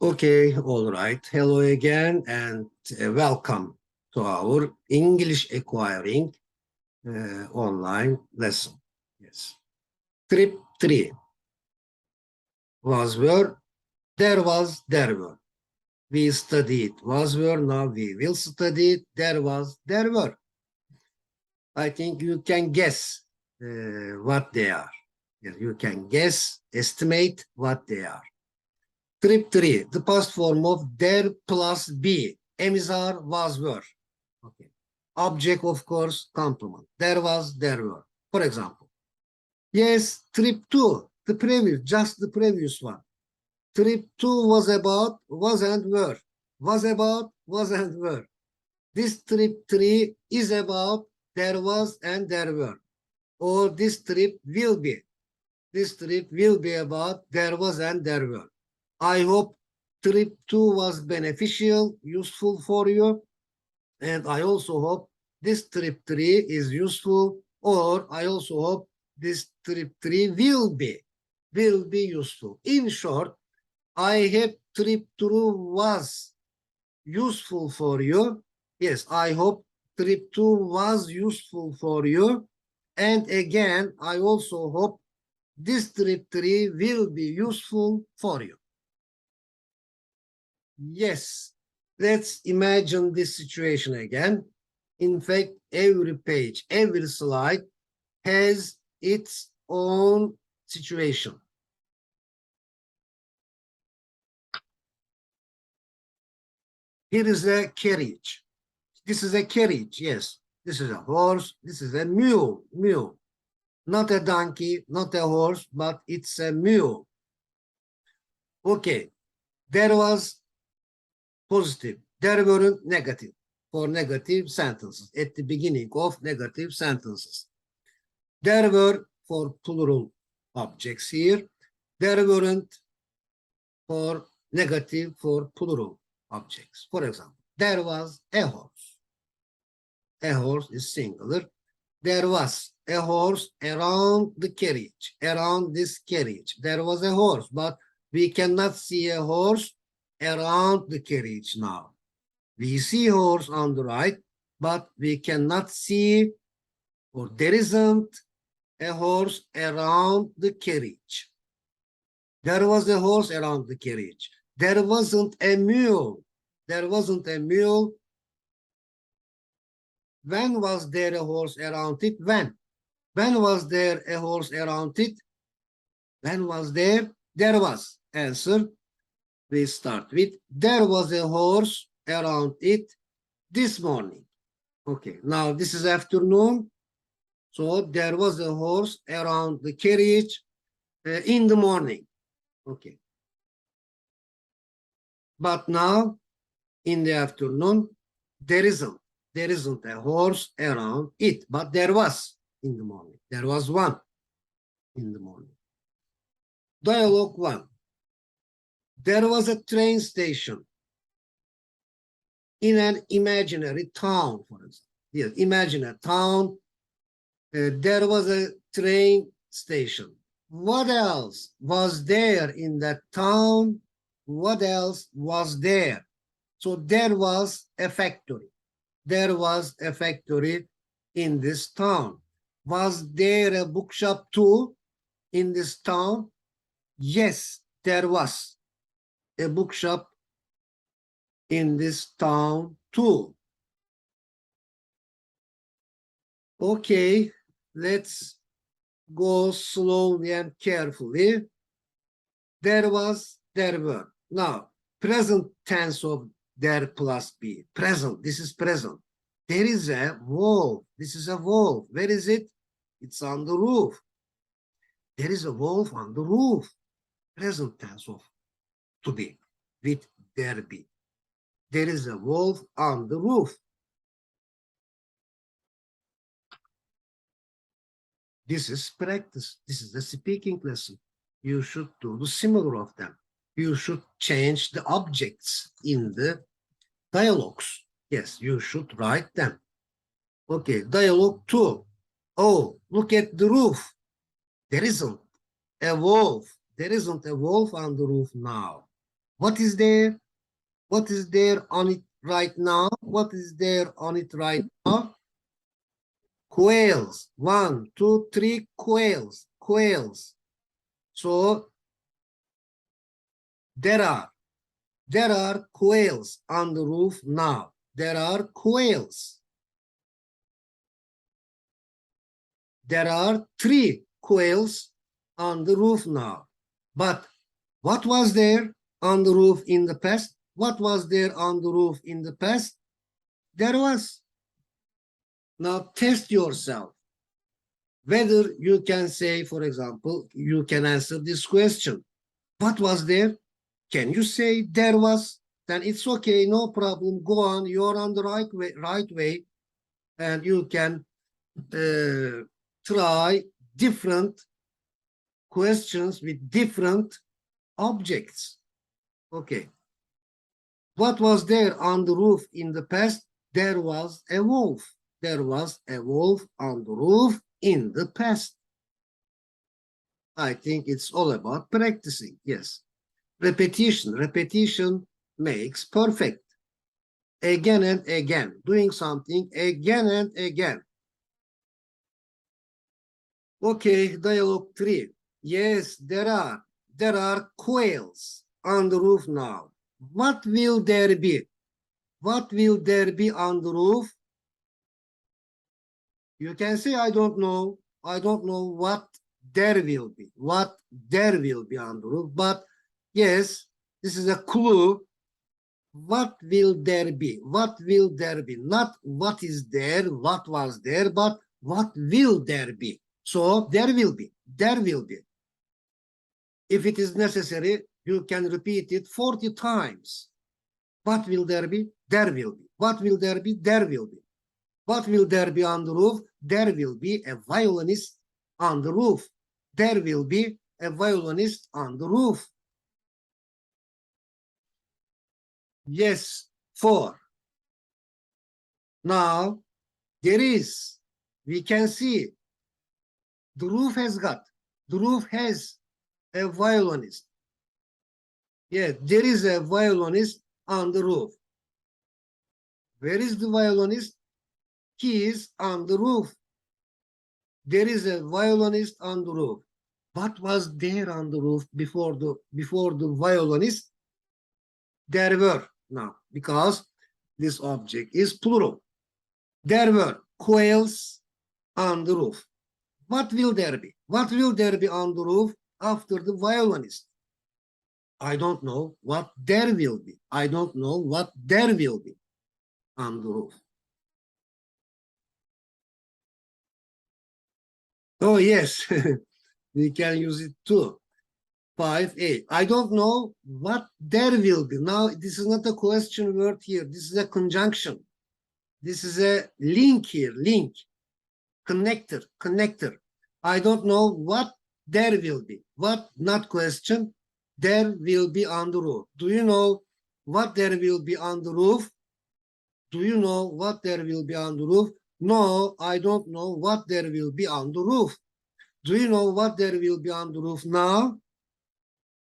Okay, all right. Hello again and welcome to our English acquiring online lesson. Yes. Trip 3 was were, there was, there were. We studied was were, now we will study there was, there were. I think you can guess what they are. Yes, you can guess, estimate what they are. Trip 3, the past form of there plus be. Am, are, was, were. Okay. Object, of course, complement. There was, there were. For example, yes, trip 2, the previous, just the previous one. Trip 2 was about, was and were. Was about, was and were. This trip 3 is about, there was and there were. Or this trip will be. This trip will be about, there was and there were. I hope trip 2 was beneficial, useful for you. And I also hope this trip 3 is useful, or I also hope this trip 3 will be useful. In short, I hope trip 2 was useful for you. Yes, I hope trip 2 was useful for you. And again, I also hope this trip 3 will be useful for you. Yes, let's imagine this situation again. In fact, every page, every slide has its own situation. Here is a carriage. This is a carriage, yes. This is a horse. This is a mule. Not a donkey, not a horse, but it's a mule. Okay, there was positive. There weren't negative for negative sentences at the beginning of negative sentences. There were for plural objects here. There weren't for negative for plural objects. For example, there was a horse. A horse is singular. There was a horse around the carriage, around this carriage. There was a horse, but we cannot see a horse around the carriage now. We see horse on the right, but we cannot see, or there isn't a horse around the carriage. There was a horse around the carriage. There wasn't a mule. There wasn't a mule. When was there a horse around it? When? When was there a horse around it? When was there? There was. Answer. We start with, there was a horse around it this morning. Okay, now this is afternoon. So there was a horse around the carriage in the morning. Okay. But now, in the afternoon, there isn't a horse around it, but there was in the morning. There was one in the morning. Dialogue 1. There was a train station in an imaginary town, for example. Yes, imagine a town. There was a train station. What else was there in that town? What else was there? So there was a factory. There was a factory in this town. Was there a bookshop too in this town? Yes, there was a bookshop in this town too. Okay, let's go slowly and carefully. There was, there were. Now, present tense of there plus be. Present, this is present. There is a wolf. This is a wolf. Where is it? It's on the roof. There is a wolf on the roof. Present tense of to be with there be. There is a wolf on the roof. This is practice. This is the speaking lesson. You should do the similar of them. You should change the objects in the dialogues. Yes, you should write them. Okay, dialogue 2. Oh, look at the roof. There isn't a wolf. There isn't a wolf on the roof now. What is there? What is there on it right now? What is there on it right now? Quails. 1, 2, 3 quails. Quails. So there are quails on the roof now. There are quails. There are 3 quails on the roof now. But what was there on the roof in the past? What was there on the roof in the past? There was. Now test yourself. Whether you can say, for example, you can answer this question. What was there? Can you say there was? Then it's okay, no problem. Go on, you're on the right way, and you can try different questions with different objects. Okay. What was there on the roof in the past? There was a wolf. There was a wolf on the roof in the past. I think it's all about practicing. Yes. Repetition. Repetition makes perfect. Again and again. Doing something again and again. Okay, dialogue 3. Yes, there are quails on the roof now. What will there be? What will there be on the roof? You can say, I don't know. I don't know what there will be. What there will be on the roof. But yes, this is a clue. What will there be? What will there be? Not what is there, what was there, but what will there be? So there will be. There will be. If it is necessary, you can repeat it 40 times. What will there be? There will be. What will there be? There will be. What will there be on the roof? There will be a violinist on the roof. There will be a violinist on the roof. Yes, 4. Now, there is, we can see, the roof has a violinist. Yeah, there is a violinist on the roof. Where is the violinist? He is on the roof. There is a violinist on the roof. What was there on the roof before the violinist? There were now, because this object is plural. There were quails on the roof. What will there be? What will there be on the roof after the violinist? I don't know what there will be. I don't know what there will be on the roof. Oh, yes, we can use it too. 5a. I don't know what there will be. Now, this is not a question word here. This is a conjunction. This is a link here, link, connector. I don't know what there will be. What, not question, there will be on the roof. Do you know what there will be on the roof? Do you know what there will be on the roof? No, I don't know what there will be on the roof. Do you know what there will be on the roof now?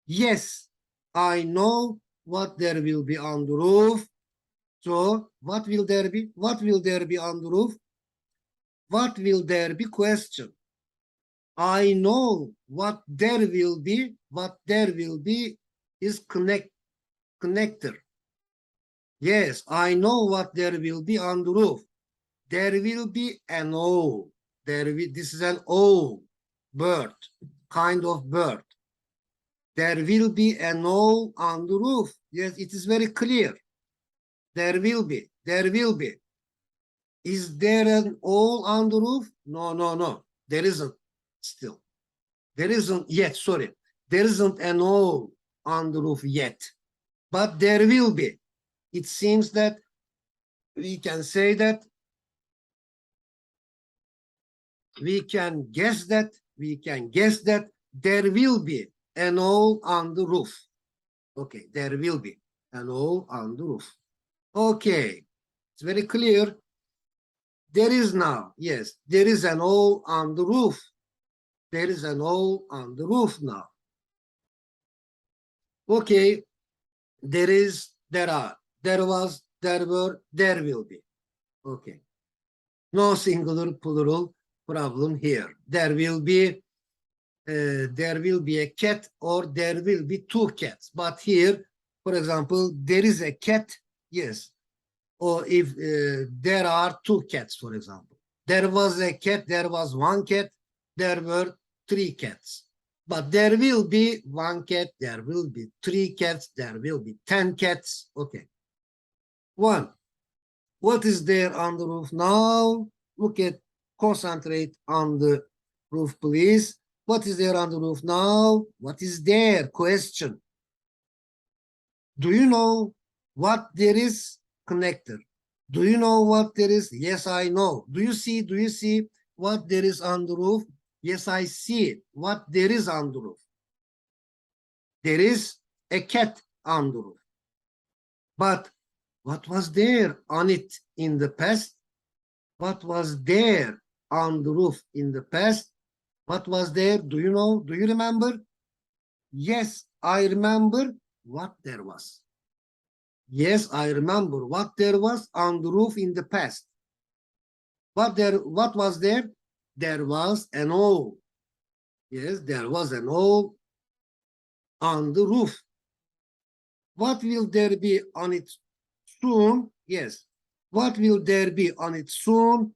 Yes, I know what there will be on the roof. So, what will there be? What will there be on the roof? What will there be? Question. I know what there will be. What there will be is connector. Yes, I know what there will be on the roof. There will be an owl. This is an owl, bird, kind of bird. There will be an owl on the roof. Yes, it is very clear. There will be. There will be. Is there an owl on the roof? No. There isn't still. There isn't yet, sorry. There isn't an owl on the roof yet. But there will be. It seems that we can say that, we can guess that there will be an owl on the roof. Okay, there will be an owl on the roof. Okay, it's very clear. There is now, yes, there is an owl on the roof. There is an owl on the roof now. Okay, There is, there are, there was, there were, there will be. Okay. No singular plural problem here. There will be a cat or there will be two cats. But here, for example, there is a cat, yes. Or if there are two cats, for example. There was a cat, there was one cat, there were three cats. But there will be one cat, there will be three cats, there will be 10 cats. Okay. One. What is there on the roof now? Look at, concentrate on the roof, please. What is there on the roof now? What is there? Question. Do you know what there is? Connector. Do you know what there is? Yes, I know. Do you see what there is on the roof? Yes, I see it. What there is on the roof? There is a cat on the roof. But what was there on it in the past? What was there on the roof in the past? What was there? Do you know? Do you remember? Yes, I remember what there was. Yes, I remember what there was on the roof in the past. What was there? There was an owl. Yes, there was an owl on the roof. What will there be on it soon? Yes. What will there be on it soon?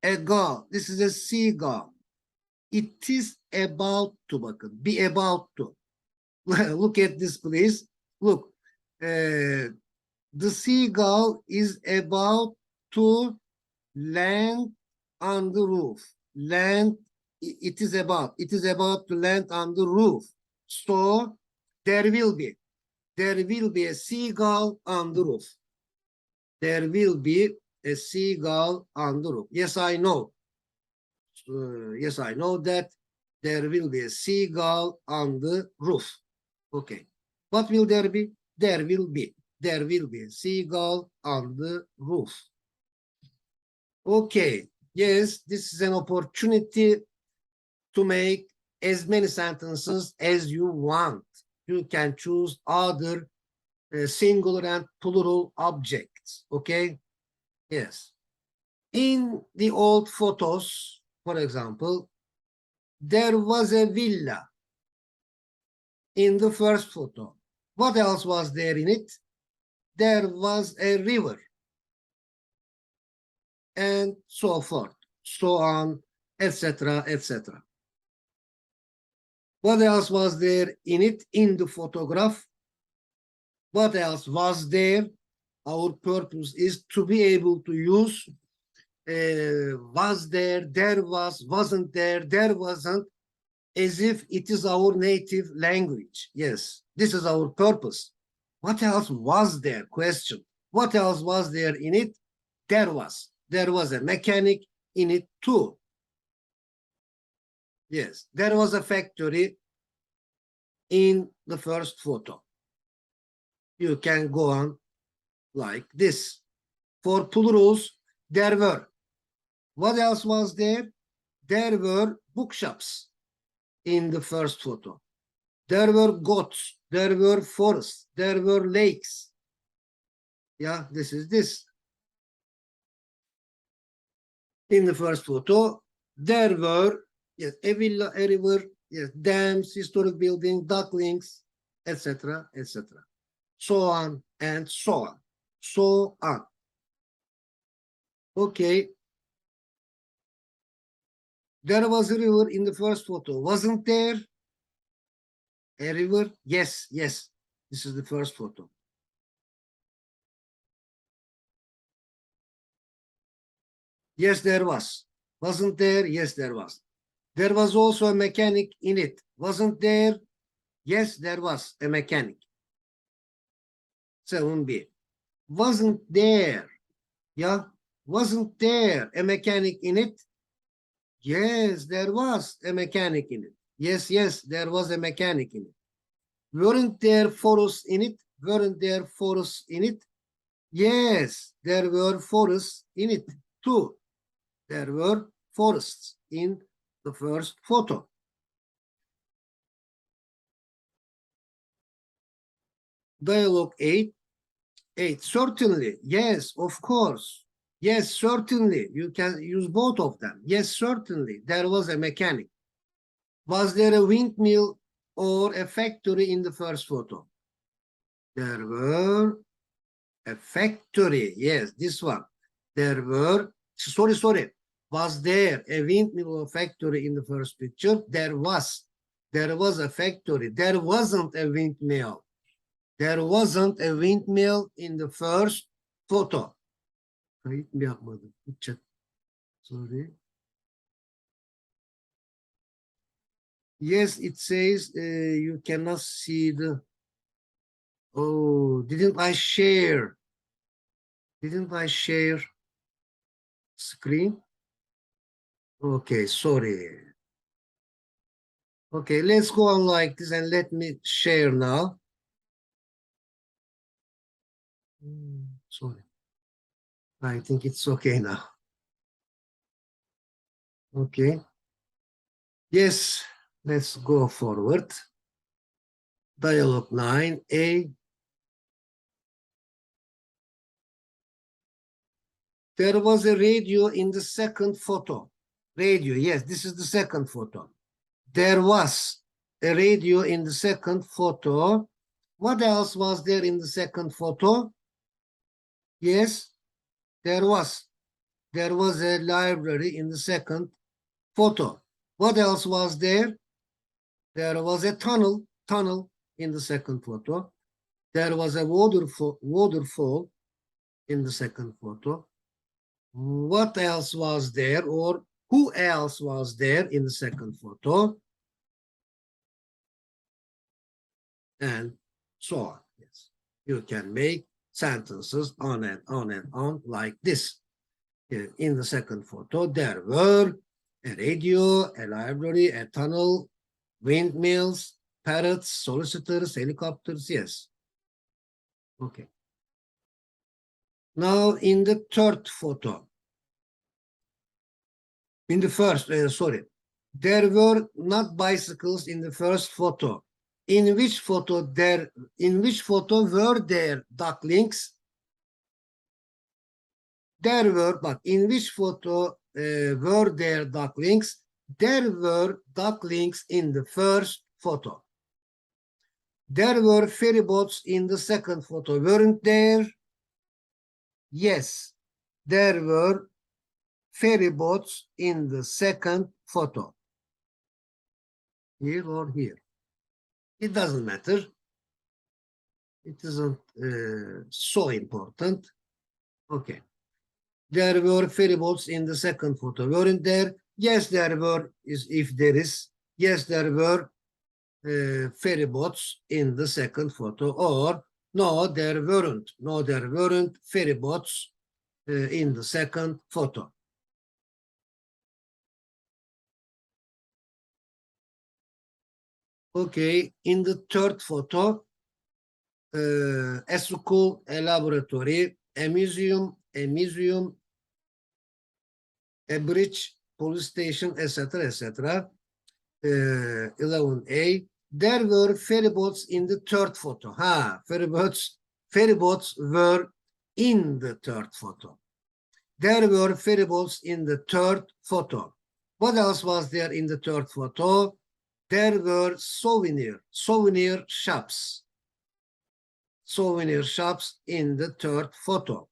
A gull. This is a seagull. It is about to, bakın. Be about to. Look at this, please. Look. The seagull is about to land on the roof. Land, it is about to land on the roof. So there will be a seagull on the roof. There will be a seagull on the roof. Yes, I know. Yes, I know that there will be a seagull on the roof. Okay. What will there be? There will be a seagull on the roof. Okay. Yes, this is an opportunity to make as many sentences as you want. You can choose other singular and plural objects. Okay. Yes. In the old photos, for example, there was a villa in the first photo. What else was there in it? There was a river, and so forth, so on, etc., etc. What else was there in it in the photograph? What else was there? Our purpose is to be able to use was there was, wasn't there wasn't, as if it is our native language. Yes, this is our purpose. What else was there? Question. What else was there in it? There was a mechanic in it too. Yes, there was a factory in the first photo. You can go on like this. For plurals, there were. What else was there? There were bookshops in the first photo. There were goats, there were forests, there were lakes. Yeah, this is this. In the first photo, there were, yes, a villa, a river, yes, dams, historic buildings, ducklings, etc., etc. So on and so on. So on. Okay. There was a river in the first photo. Wasn't there a river? Yes, yes. This is the first photo. Yes, there was. Wasn't there? Yes, there was. There was also a mechanic in it. Wasn't there? Yes, there was a mechanic. 7B. Wasn't there? Yeah, wasn't there a mechanic in it? Yes, there was a mechanic in it. Yes, yes, there was a mechanic in it. Weren't there forests in it? Weren't there forests in it? Yes, there were forests in it too. There were forests in the first photo. Dialogue 8. 8. Certainly. Yes, of course. Yes, certainly. You can use both of them. Yes, certainly. There was a mechanic. Was there a windmill or a factory in the first photo? There were a factory. Yes, this one. There were, sorry. Was there a windmill or factory in the first picture? There was. There was a factory. There wasn't a windmill. There wasn't a windmill in the first photo. Kayıt mı yapmadım? Sorry. Yes, it says you cannot see the. Oh, didn't I share? Didn't I share screen? Okay, sorry. Okay, let's go on like this and let me share now. Sorry. I think it's okay now. Okay. Yes, let's go forward. Dialogue 9A. There was a radio in the second photo. Radio, yes, this is the second photo. There was a radio in the second photo. What else was there in the second photo? Yes, there was. There was a library in the second photo. What else was there? There was a tunnel in the second photo. There was a waterfall in the second photo. What else was there, or who else was there in the second photo? And so on. Yes, you can make sentences on and on and on like this. In the second photo, there were a radio, a library, a tunnel, windmills, parrots, solicitors, helicopters. Yes. Okay. Now in the third photo, in the first, sorry, there were not bicycles in the first photo. In which photo were there ducklings? There were, but in which photo were there ducklings? There were ducklings in the first photo. There were ferry boats in the second photo, weren't there? Yes, there were ferry boats in the second photo. Here or here. It doesn't matter. It isn't so important. Okay. There were ferry boats in the second photo, weren't there? Yes, there were, if there is. Yes, there were ferry boats in the second photo, or no, there weren't. No, there weren't ferry boats in the second photo. Okay, in the third photo, a school, a laboratory, a museum, a bridge, police station, etc., etc. 11A. There were ferry boats in the third photo. Ferry boats were in the third photo. There were ferry boats in the third photo. What else was there in the third photo? There were souvenir shops. Souvenir shops in the third photo.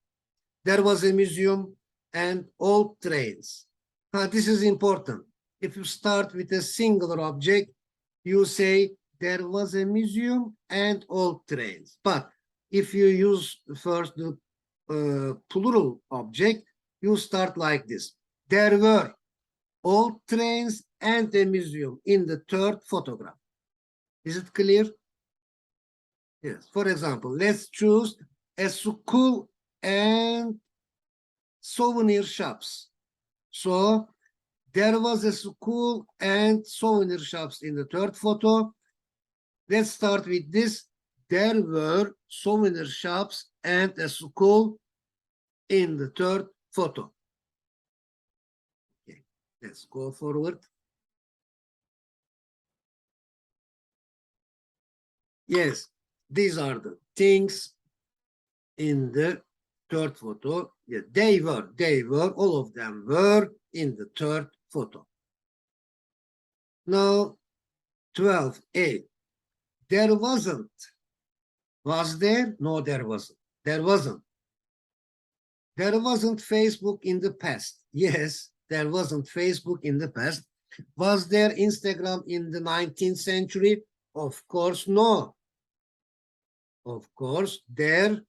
There was a museum and old trains. This is important. If you start with a singular object, you say there was a museum and old trains. But if you use first the plural object, you start like this. There were old trains and a museum in the third photograph. Is it clear? Yes. For example, let's choose a school and souvenir shops. So there was a school and souvenir shops in the third photo. Let's start with this. There were souvenir shops and a school in the third photo. Okay, let's go forward. Yes, These are the things in the third photo. Yeah, they were, all of them were in the third photo. Now, 12A. There wasn't. Was there? No, there wasn't. There wasn't. There wasn't Facebook in the past. Yes, there wasn't Facebook in the past. Was there Instagram in the 19th century? Of course, no. Of course, there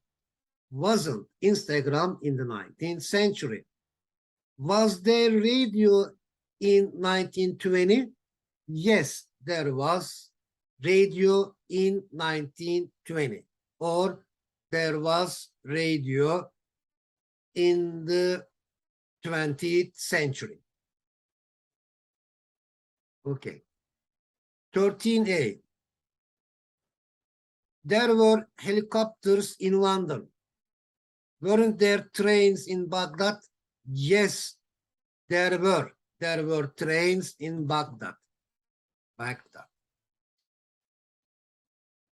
wasn't Instagram in the 19th century. Was there radio in 1920? Yes, there was radio in 1920. Or there was radio in the 20th century. Okay. 13A. There were helicopters in London. Weren't there trains in Baghdad? Yes, there were. There were trains in Baghdad. Baghdad.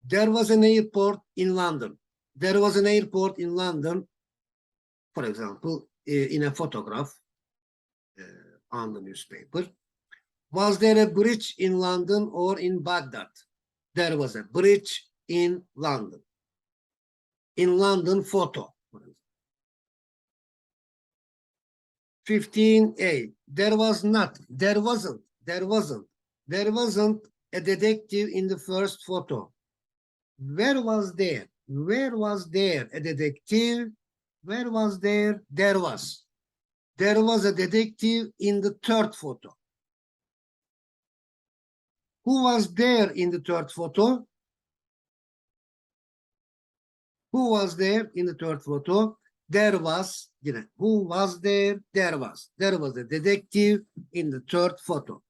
There was an airport in London. There was an airport in London, for example, in a photograph on the newspaper. Was there a bridge in London or in Baghdad? There was a bridge in London. In London photo. 15A. There wasn't a detective in the first photo. Where was there? Where was there a detective? Where was there? There was. There was a detective in the third photo. Who was there in the third photo? Who was there in the third photo? There was, who was there? There was. There was a detective in the third photo.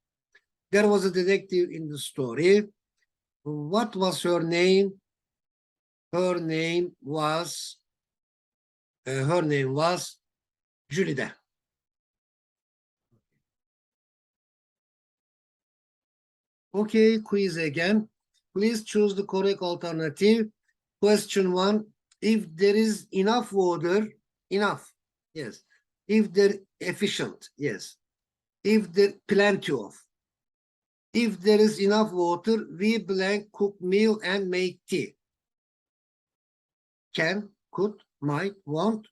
There was a detective in the story. What was her name? Her name was Julide. Okay, quiz again. Please choose the correct alternative. Question 1. If there is enough water, enough, yes. If there efficient, yes. If there plenty of. If there is enough water, we blank cook meal and make tea. Can, could, might, want.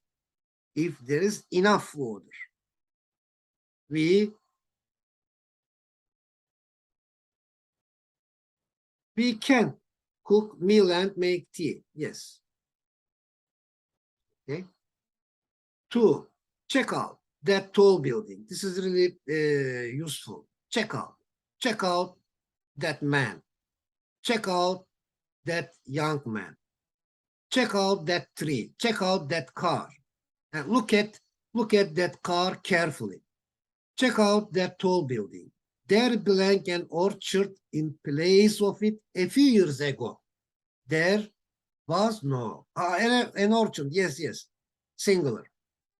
If there is enough water, we can cook meal and make tea. Yes. Okay. 2. Check out that tall building. This is really useful. Check out that man. Check out that young man. Check out that tree. Check out that car. And look at that car carefully. Check out that tall building. There blank an orchard in place of it a few years ago. There was no. An orchard, yes. Singular.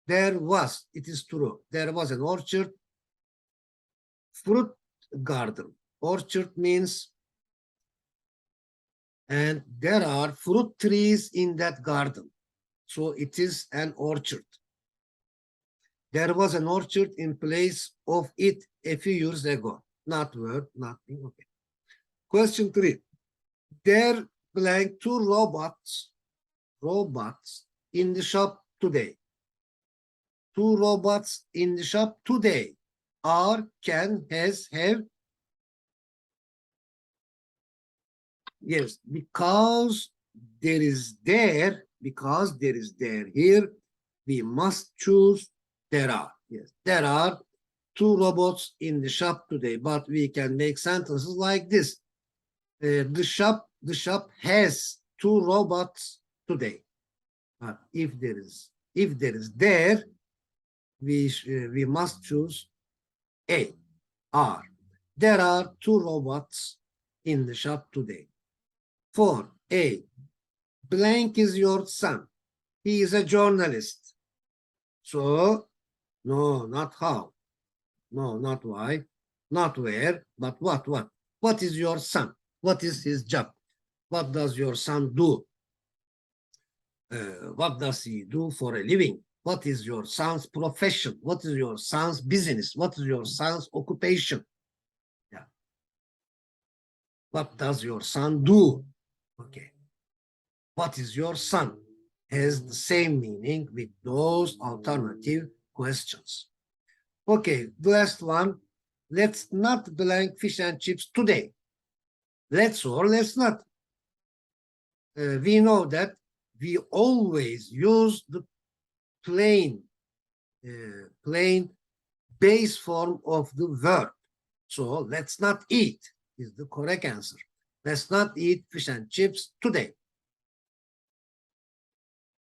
There was, it is true. There was an orchard. Fruit garden. Orchard means, and there are fruit trees in that garden. So it is an orchard. There was an orchard in place of it a few years ago. Not word, nothing. Okay. Question 3. There blank 2 robots in the shop today. 2 robots in the shop today. Are, can, has, have. Yes, because there is there here, we must choose there are. Yes, there are 2 robots in the shop today, but we can make sentences like this. The shop has 2 robots today. But if there is there, we must choose A, are. There are 2 robots in the shop today. 4, A, blank is your son. He is a journalist. So, no, not how. No, not why. Not where, but what. What is your son? What is his job? What does your son do? What does he do for a living? What is your son's profession? What is your son's business? What is your son's occupation? Yeah. What does your son do? Okay. What is your son? Has the same meaning with those alternative questions. Okay, the last one. Let's not blank fish and chips today. Let's or let's not. We know that we always use the plain base form of the verb. So let's not eat is the correct answer. Let's not eat fish and chips today.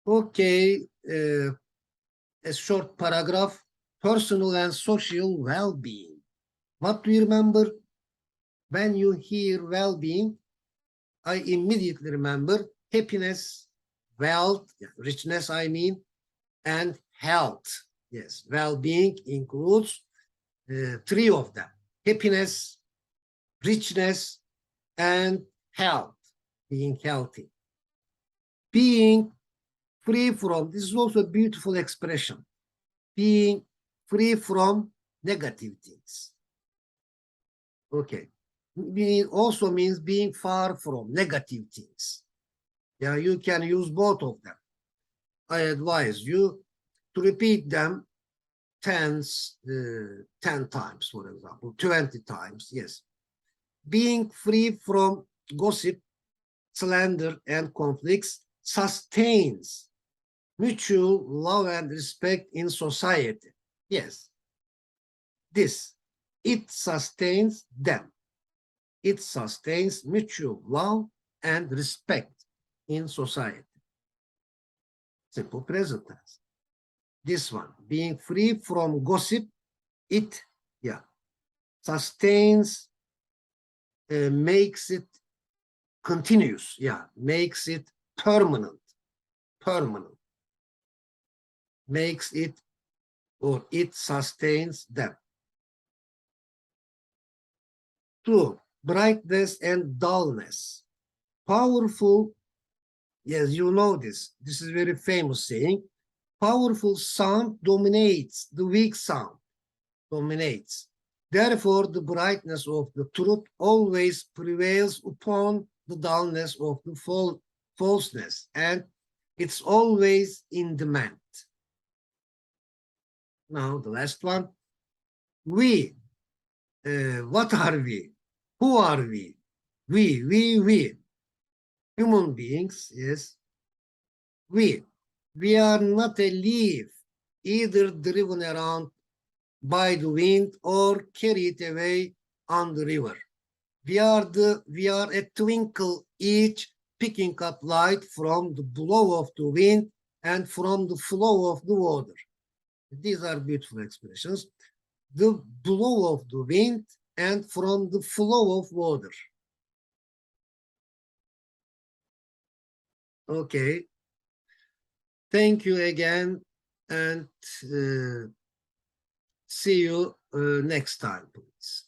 Okay, a short paragraph, personal and social well-being. What do you remember? When you hear well-being, I immediately remember happiness, wealth, richness, I mean, and health. Yes, well-being includes three of them: happiness, richness, and health, being healthy. Being free from, this is also a beautiful expression, being free from negative things. Okay. Being also means being far from negative things. Yeah, you can use both of them. I advise you to repeat them 10 times, for example, 20 times, yes. Being free from gossip, slander, and conflicts sustains mutual love and respect in society. Yes, it sustains them. It sustains mutual love and respect in society. Simple present tense. This one, being free from gossip, it, sustains, makes it continuous, makes it permanent, makes it, or it sustains them. 2, brightness and dullness. Powerful, yes, you know this. This is very famous saying. Powerful sound dominates, the weak sound dominates. Therefore, the brightness of the truth always prevails upon the dullness of the falseness, and it's always in demand. Now, the last one. We. What are we? Who are we? We. Human beings, yes. We are not a leaf, either driven around by the wind or carried away on the river. We are a twinkle each, picking up light from the blow of the wind and from the flow of the water. These are beautiful expressions. The blow of the wind and from the flow of water. Okay. Thank you again, and see you next time, please.